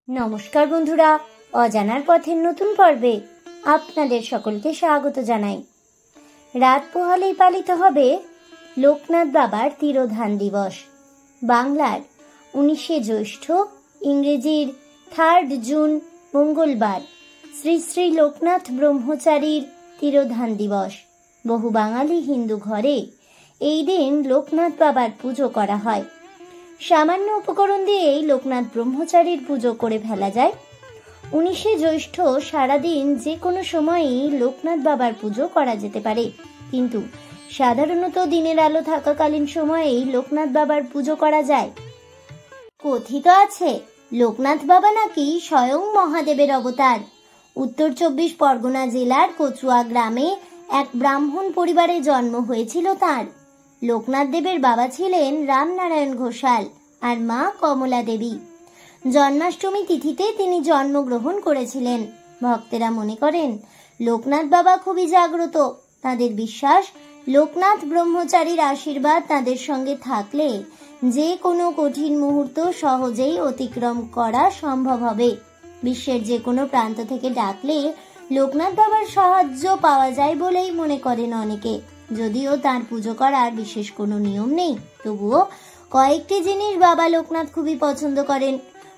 নমস্কার বন্ধুরা, অজানার পথের নতুন পর্বে আপনাদের সকলকে স্বাগত জানাই। রাত পোহালেই পালিত হবে লোকনাথ বাবার তিরোধান দিবস। বাংলার 19শে জ্যৈষ্ঠ, ইংরেজির 3 জুন মঙ্গলবার শ্রী শ্রী লোকনাথ ব্রহ্মচারীর তিরোধান দিবস। বহু বাঙালি হিন্দু ঘরে এই দিন লোকনাথ বাবার পুজো করা হয়। সামান্য উপকরণ দিয়েই লোকনাথ ব্রহ্মচারীর পুজো করে ফেলা যায়। 19শে জ্যৈষ্ঠ সারাদিন যে কোনো সময়ই লোকনাথ বাবার পুজো করা যেতে পারে, কিন্তু সাধারণত দিনের আলো থাকাকালীন সময়েই লোকনাথ বাবার পুজো করা যায়। কথিত আছে লোকনাথ বাবা নাকি স্বয়ং মহাদেবের অবতার। উত্তর 24 পরগনা জেলার কচুয়া গ্রামে এক ব্রাহ্মণ পরিবারে জন্ম হয়েছিল তাঁর। লোকনাথ দেবের বাবা ছিলেন রামনারায়ণ ঘোষাল আর মা কমলা দেবী। জন্মাষ্টমী তিথিতে তিনি জন্মগ্রহণ করেছিলেন। ভক্তেরা মনে করেন লোকনাথ বাবা খুবই জাগ্রত। তাদের বিশ্বাস লোকনাথ ব্রহ্মচারীর আশীর্বাদ তাদের সঙ্গে থাকলে যে কোনো কঠিন মুহূর্ত সহজেই অতিক্রম করা সম্ভব হবে। বিশ্বের যে কোনো প্রান্ত থেকে ডাকলে লোকনাথ বাবার সাহায্য পাওয়া যায় বলেই মনে করেন অনেকে। যদিও তার পুজো করার বিশেষ কোনো নিয়ম নেই, তবুও কয়েকটি জিনিস বাবা লোকনাথ খুবই পছন্দ করেন।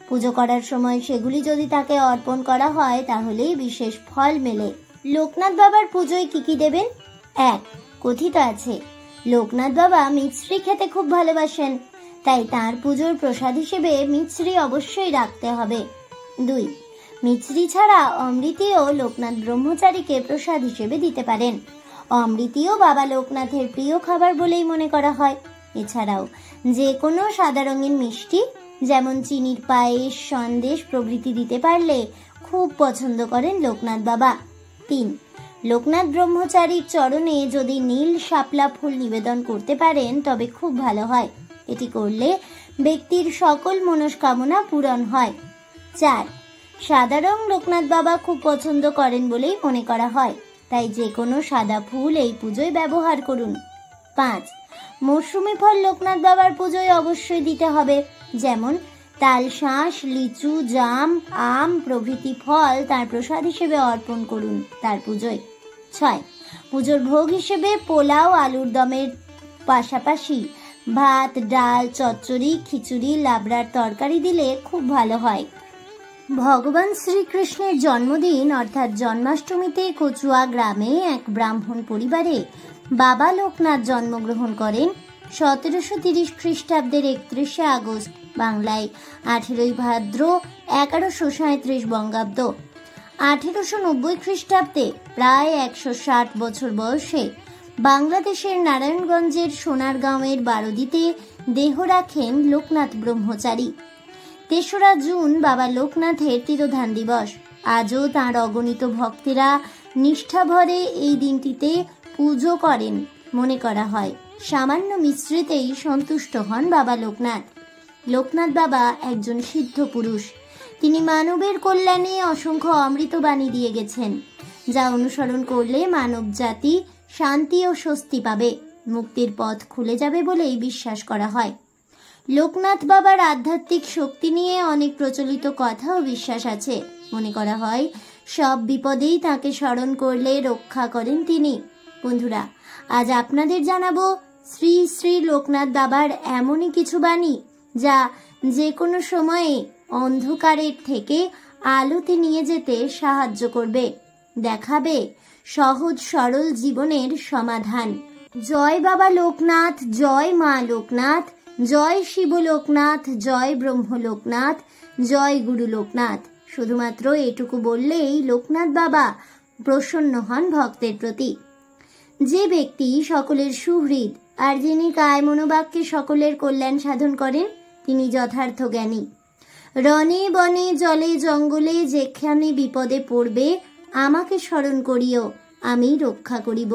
পুজো করার সময় সেগুলি যদি তাকে অর্পণ করা হয় তাহলেই বিশেষ ফল মেলে। লোকনাথ বাবার পুজোয় কি কি দেবেন? 1. কথিত আছে লোকনাথ বাবা মিছরি খেতে খুব ভালোবাসেন, তাই তার পুজোর প্রসাদ হিসেবে মিছরি অবশ্যই রাখতে হবে। 2. মিছরি ছাড়া অমৃতিও লোকনাথ ব্রহ্মচারীকে প্রসাদ হিসেবে দিতে পারেন। অমৃতিও বাবা লোকনাথের প্রিয় খাবার বলেই মনে করা হয়। এছাড়াও যে কোনো সাদা রঙিন মিষ্টি যেমন চিনির পায়েস, সন্দেশ প্রভৃতি দিতে পারলে খুব পছন্দ করেন লোকনাথ বাবা। 3. লোকনাথ ব্রহ্মচারীর চরণে যদি নীল শাপলা ফুল নিবেদন করতে পারেন তবে খুব ভালো হয়। এটি করলে ব্যক্তির সকল মনস্কামনা পূরণ হয়। 4. সাদা রং লোকনাথ বাবা খুব পছন্দ করেন বলেই মনে করা হয়, তাই যে কোনো সাদা ফুল এই পুজোয় ব্যবহার করুন। 5. মৌসুমি ফল লোকনাথ বাবার পুজোয় অবশ্যই দিতে হবে, যেমন তালশাঁস, লিচু, জাম, আম প্রভৃতি ফল তার প্রসাদ হিসেবে অর্পণ করুন তার পুজোয়। 6. পুজোর ভোগ হিসেবে পোলাও, আলুর দমের পাশাপাশি ভাত, ডাল, চচ্চড়ি, খিচুড়ি, লাবড়ার তরকারি দিলে খুব ভালো হয়। ভগবান শ্রীকৃষ্ণের জন্মদিন অর্থাৎ জন্মাষ্টমীতে কচুয়া গ্রামে এক ব্রাহ্মণ পরিবারে বাবা লোকনাথ জন্মগ্রহণ করেন 1730 খ্রিস্টাব্দের 31শে আগস্ট, বাংলায় 18ই ভাদ্র 1137 বঙ্গাব্দ। 1890 খ্রিস্টাব্দে প্রায় 160 বছর বয়সে বাংলাদেশের নারায়ণগঞ্জের সোনারগাঁওয়ের বারোদিতে দেহ রাখেন লোকনাথ ব্রহ্মচারী। 3রা জুন বাবা লোকনাথের তিরোধান দিবস। আজও তাঁর অগণিত ভক্তেরা নিষ্ঠাভরে এই দিনটিতে পুজো করেন। মনে করা হয় সামান্য মিশ্রিতেই সন্তুষ্ট হন বাবা লোকনাথ। লোকনাথ বাবা একজন সিদ্ধ পুরুষ। তিনি মানবের কল্যাণে অসংখ্য অমৃতবাণী দিয়ে গেছেন, যা অনুসরণ করলে মানব জাতি শান্তি ও স্বস্তি পাবে, মুক্তির পথ খুলে যাবে বলেই বিশ্বাস করা হয়। লোকনাথ বাবার আধ্যাত্মিক শক্তি নিয়ে অনেক প্রচলিত কথা ও বিশ্বাস আছে। মনে করা হয় সব বিপদেই তাকে স্মরণ করলে রক্ষা করেন তিনি। বন্ধুরা, আজ আপনাদের জানাবো শ্রী শ্রী লোকনাথ বাবার এমনই কিছু বাণী যা যে কোনো সময়ে অন্ধকারের থেকে আলোতে নিয়ে যেতে সাহায্য করবে, দেখাবে সহজ সরল জীবনের সমাধান। জয় বাবা লোকনাথ, জয় মা লোকনাথ, জয় শিব লোকনাথ, জয় ব্রহ্ম লোকনাথ, জয় গুরু লোকনাথ। শুধুমাত্র এটুকু বললেই লোকনাথ বাবা প্রসন্ন হন ভক্তের প্রতি। যে ব্যক্তি সকলের সুহৃদ আর যিনি কায় মনোবাক্যে সকলের কল্যাণ সাধন করেন তিনি যথার্থ জ্ঞানী। রণে বনে জলে জঙ্গলে যেখানে বিপদে পড়বে আমাকে স্মরণ করিও, আমি রক্ষা করিব।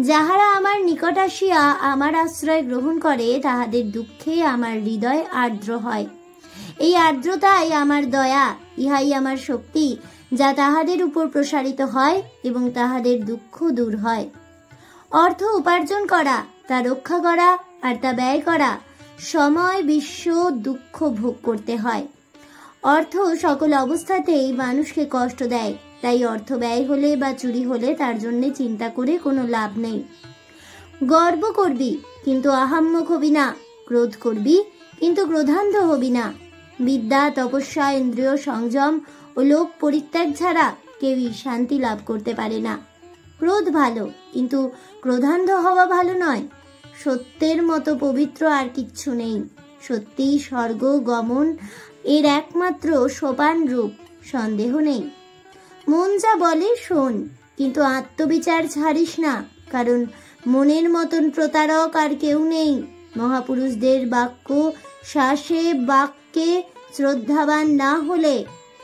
যাহারা আমার নিকট আসিয়া আমার আশ্রয় গ্রহণ করে তাহাদের দুঃখে আমার হৃদয় আর্দ্র হয়। এই আর্দ্রতাই আমার দয়া, ইহাই আমার শক্তি, যা তাহাদের উপর প্রসারিত হয় এবং তাহাদের দুঃখ দূর হয়। অর্থ উপার্জন করা, তা রক্ষা করা আর তা ব্যয় করা, সময় বিশ্ব দুঃখ ভোগ করতে হয়। অর্থ সকল অবস্থাতেই মানুষকে কষ্ট দেয়, তাই অর্থ ব্যয় হলে বা চুরি হলে তার জন্য চিন্তা করে কোনো লাভ নেই। গর্ব করবি কিন্তু আহাম্মক হবি না, ক্রোধ করবি কিন্তু ক্রোধান্ধ হবি না। বিদ্যা, তপস্যা, ইন্দ্রিয় সংযম ও লোক পরিত্যাগ ছাড়া কেউই শান্তি লাভ করতে পারে না। ক্রোধ ভালো, কিন্তু ক্রোধান্ধ হওয়া ভালো নয়। সত্যের মতো পবিত্র আর কিচ্ছু নেই। সত্যি স্বর্গ গমন এর একমাত্র সোপান রূপ, সন্দেহ নেই। মন যা বলে শোন, কিন্তু আত্মবিচার ছাড়িস না, কারণ মনের মতন প্রতারক আর কেউ নেই। মহাপুরুষদের বাক্য শ্বাসে বাক্যে শ্রদ্ধাবান না হলে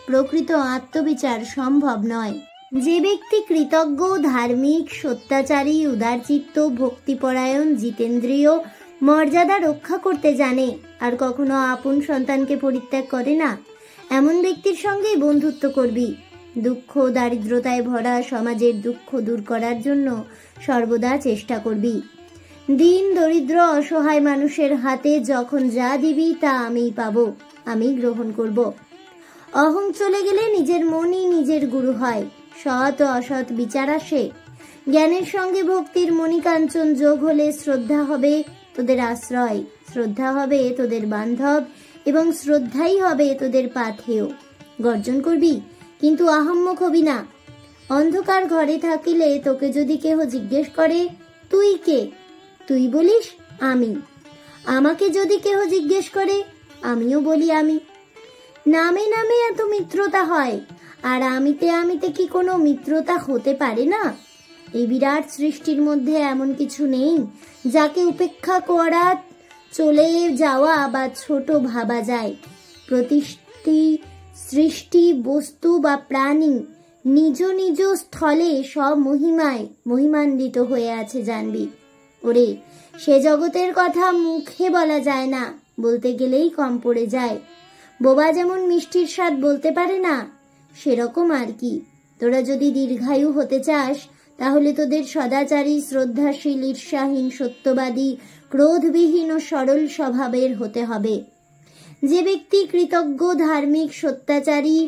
প্রকৃত আত্মবিচার সম্ভব নয়। যে ব্যক্তি কৃতজ্ঞ, ধার্মিক, সত্যাচারী, উদারচিত্ত, ভক্তিপরায়ণ, জিতেন্দ্রীয়, মর্যাদা রক্ষা করতে জানে আর কখনো আপন সন্তানকে পরিত্যাগ করে না, এমন ব্যক্তির সঙ্গেই বন্ধুত্ব করবি। দুঃখ দারিদ্রতায় ভরা সমাজের দুঃখ দূর করার জন্য সর্বদা চেষ্টা করবি। দিন দরিদ্র অসহায় মানুষের হাতে যখন যা দিবি তা আমিই পাবো, আমি গ্রহণ করব। অহং চলে গেলে নিজের মনই নিজের গুরু হয়। সৎ ও অসৎ বিচার আসে। জ্ঞানের সঙ্গে ভক্তির মণিকাঞ্চন যোগ হলে শ্রদ্ধা হবে তোদের আশ্রয়, শ্রদ্ধা হবে তোদের বান্ধব এবং শ্রদ্ধাই হবে তোদের পাথেয়। গর্জন করবি কিন্তু আহাম্মক হবি না। অন্ধকার ঘরে থাকিলে তোকে যদি কেহ জিজ্ঞেস করে তুই কে, তুই বলিস আমি। আমাকে যদি কেহ জিজ্ঞেস করে আমিও বলি আমি। নামে নামে এত মিত্রতা হয়, আর আমিতে আমিতে কি কোনো মিত্রতা হতে পারে না? এই বিরাট সৃষ্টির মধ্যে এমন কিছু নেই যাকে উপেক্ষা করা, চলে যাওয়া বা ছোট ভাবা যায়। প্রতিটি সৃষ্টি, বস্তু বা প্রাণী নিজ নিজ স্থলে সব মহিমায় মহিমান্বিত হয়ে আছে, জানবি। ওরে, সে জগতের কথা মুখে বলা যায় না, বলতে গেলেই কম পড়ে যায়। বোবা যেমন মিষ্টির স্বাদ বলতে পারে না, সেরকম আর কি। তোরা যদি দীর্ঘায়ু হতে চাস, তাহলে তোদের সদাচারী, শ্রদ্ধাশীল, ঈর্ষাহীন, সত্যবাদী, ক্রোধবিহীন ও সরল স্বভাবের হতে হবে। যে ব্যক্তি কৃতজ্ঞ, ধার্মিক, সত্যাচারী,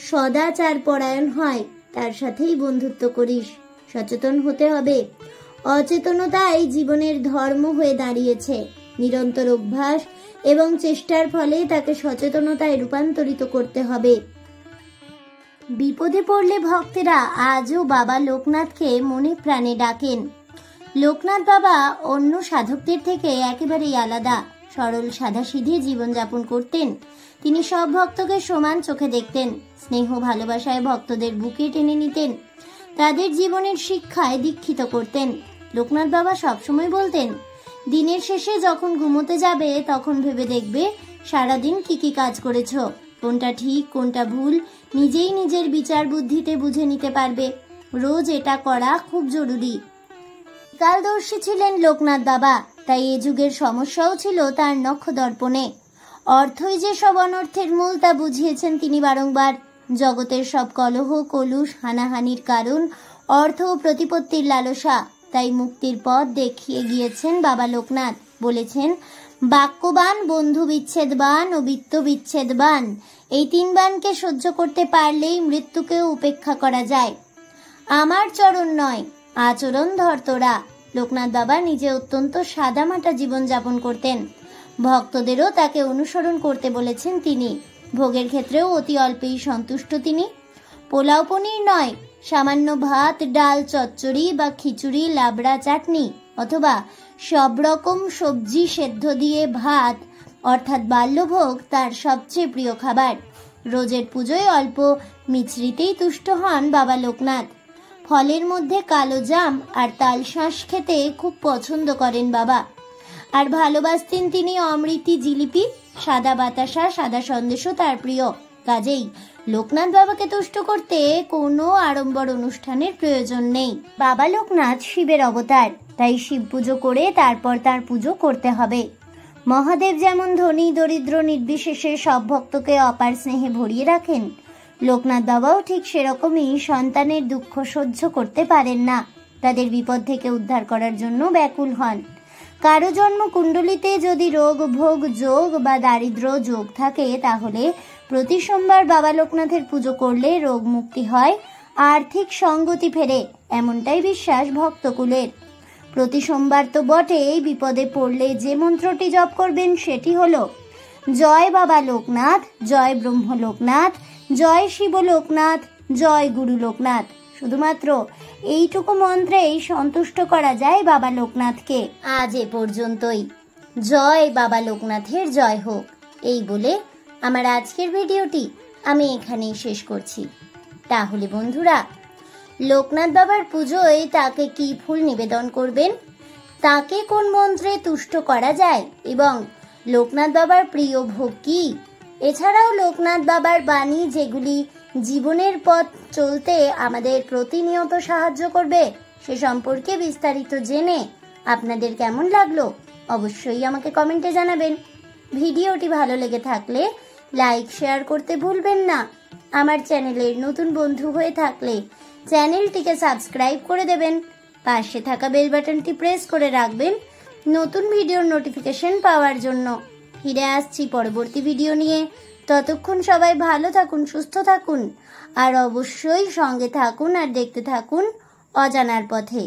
সদাচার পরায়ণ হয়, তার সাথেই বন্ধুত্ব করিস। সচেতন হতে হবে। অচেতনতাই জীবনের ধর্ম হয়ে দাঁড়িয়েছে। নিরন্তর অভ্যাস এবং চেষ্টার ফলে তাকে সচেতনতায় রূপান্তরিত করতে হবে। বিপদে পড়লে ভক্তেরা আজও বাবা লোকনাথকে মনে প্রাণে ডাকেন। লোকনাথ বাবা অন্য সাধকদের থেকে একেবারেই আলাদা। সরল সাদাসিধে জীবনযাপন করতেন। তিনি সব ভক্তকে সমান চোখে দেখতেন। স্নেহ ভালোবাসায় ভক্তদের বুকে টেনে নিতেন। তাদের জীবনের শিক্ষায় দীক্ষিত করতেন। লোকনাথ বাবা সবসময় বলতেন, দিনের শেষে যখন ঘুমোতে যাবে তখন ভেবে দেখবে সারাদিন কি কি কাজ করেছ, কোনটা ঠিক কোনটা ভুল নিজেই নিজের বিচার বুদ্ধিতে বুঝে নিতে পারবে। রোজ এটা করা খুব জরুরি। কালদর্শী ছিলেন লোকনাথ বাবা, তাই এ যুগের সমস্যাও ছিল তার নক্ষদর্পণে। অর্থই যে সব অনর্থের মূল তা বুঝিয়েছেন তিনি বারংবার। জগতের সব কলহ, কলুষ, হানাহানির কারণ অর্থ ও প্রতিপত্তির লালসা। তাই মুক্তির পথ দেখিয়ে গিয়েছেন বাবা লোকনাথ। বলেছেন, বাক্যবান, বন্ধু বিচ্ছেদবান ও বিত্ত বিচ্ছেদবান, এই তিন বানকে সহ্য করতে পারলেই মৃত্যুকেও উপেক্ষা করা যায়। আমার চরণ নয়, আচরণ ধর তোরা। লোকনাথ বাবা নিজে অত্যন্ত সাদামাটা জীবনযাপন করতেন। ভক্তদেরও তাকে অনুসরণ করতে বলেছেন তিনি। ভোগের ক্ষেত্রেও অতি অল্পেই সন্তুষ্ট তিনি। পোলাও পনির নয়, সামান্য ভাত, ডাল, চচ্চড়ি বা খিচুড়ি, লাবড়া, চাটনি অথবা সব রকম সবজি সেদ্ধ দিয়ে ভাত অর্থাৎ বাল্যভোগ তার সবচেয়ে প্রিয় খাবার। রোজের পুজোয় অল্প মিছরিতেই তুষ্ট হন বাবা লোকনাথ। ফলের মধ্যে কালো জাম আর তালশাঁস খেতে খুব পছন্দ করেন বাবা। আর ভালোবাসতেন তিনি অমৃতি, জিলিপি, সাদা বাতাসা, সাদা সন্দেশও তার প্রিয়। কাজেই লোকনাথ বাবাকে তুষ্ট করতে কোনো আড়ম্বর অনুষ্ঠানের প্রয়োজন নেই। বাবা লোকনাথ শিবের অবতার, তাই শিব পুজো করে তারপর তার পুজো করতে হবে। মহাদেব যেমন ধনী দরিদ্র নির্বিশেষে সব ভক্তকে অপার স্নেহে ভরিয়ে রাখেন, লোকনাথ বাবাও ঠিক সেরকমই সন্তানের দুঃখ সহ্য করতে পারেন না। তাদের বিপদ থেকে উদ্ধার করার জন্য ব্যাকুল হন। কারো জন্ম কুণ্ডলিতে যদি রোগ ভোগ যোগ বা দারিদ্র যোগ থাকে তাহলে প্রতি সোমবার বাবা লোকনাথের পুজো করলে রোগ মুক্তি হয়, আর্থিক সঙ্গতি ফেরে, এমনটাই বিশ্বাস ভক্তকুলের। প্রতি সোমবার তো বটেই, বিপদে পড়লে যে মন্ত্রটি জপ করবেন সেটি হলো জয় বাবা লোকনাথ, জয় ব্রহ্ম লোকনাথ, জয় শিব লোকনাথ, জয় গুরু লোকনাথ। শুধুমাত্র এইটুকু মন্ত্রেই সন্তুষ্ট করা যায় বাবা লোকনাথকে। আজ এ পর্যন্তই। জয় বাবা লোকনাথের জয় হোক, এই বলে আমার আজকের ভিডিওটি আমি এখানেই শেষ করছি। তাহলে বন্ধুরা, লোকনাথ বাবার পুজোয় তাকে কি ফুল নিবেদন করবেন, তাকে কোন মন্ত্রে তুষ্ট করা যায় এবং লোকনাথ বাবার প্রিয় ভোগ কি, এছাড়াও লোকনাথ বাবার বাণী যেগুলি জীবনের পথ চলতে আমাদের প্রতিনিয়ত সাহায্য করবে, সে সম্পর্কে বিস্তারিত জেনে আপনাদের কেমন লাগলো অবশ্যই আমাকে কমেন্টে জানাবেন। ভিডিওটি ভালো লেগে থাকলে লাইক শেয়ার করতে ভুলবেন না। আমার চ্যানেলের নতুন বন্ধু হয়ে থাকলে চ্যানেলটিকে সাবস্ক্রাইব করে দেবেন, পাশে থাকা বেল বাটনটি প্রেস করে রাখবেন নতুন ভিডিওর নোটিফিকেশন পাওয়ার জন্য। ফিরে আসছি পরবর্তী ভিডিও নিয়ে। ততক্ষণ সবাই ভালো থাকুন, সুস্থ থাকুন আর অবশ্যই সঙ্গে থাকুন আর দেখতে থাকুন অজানার পথে।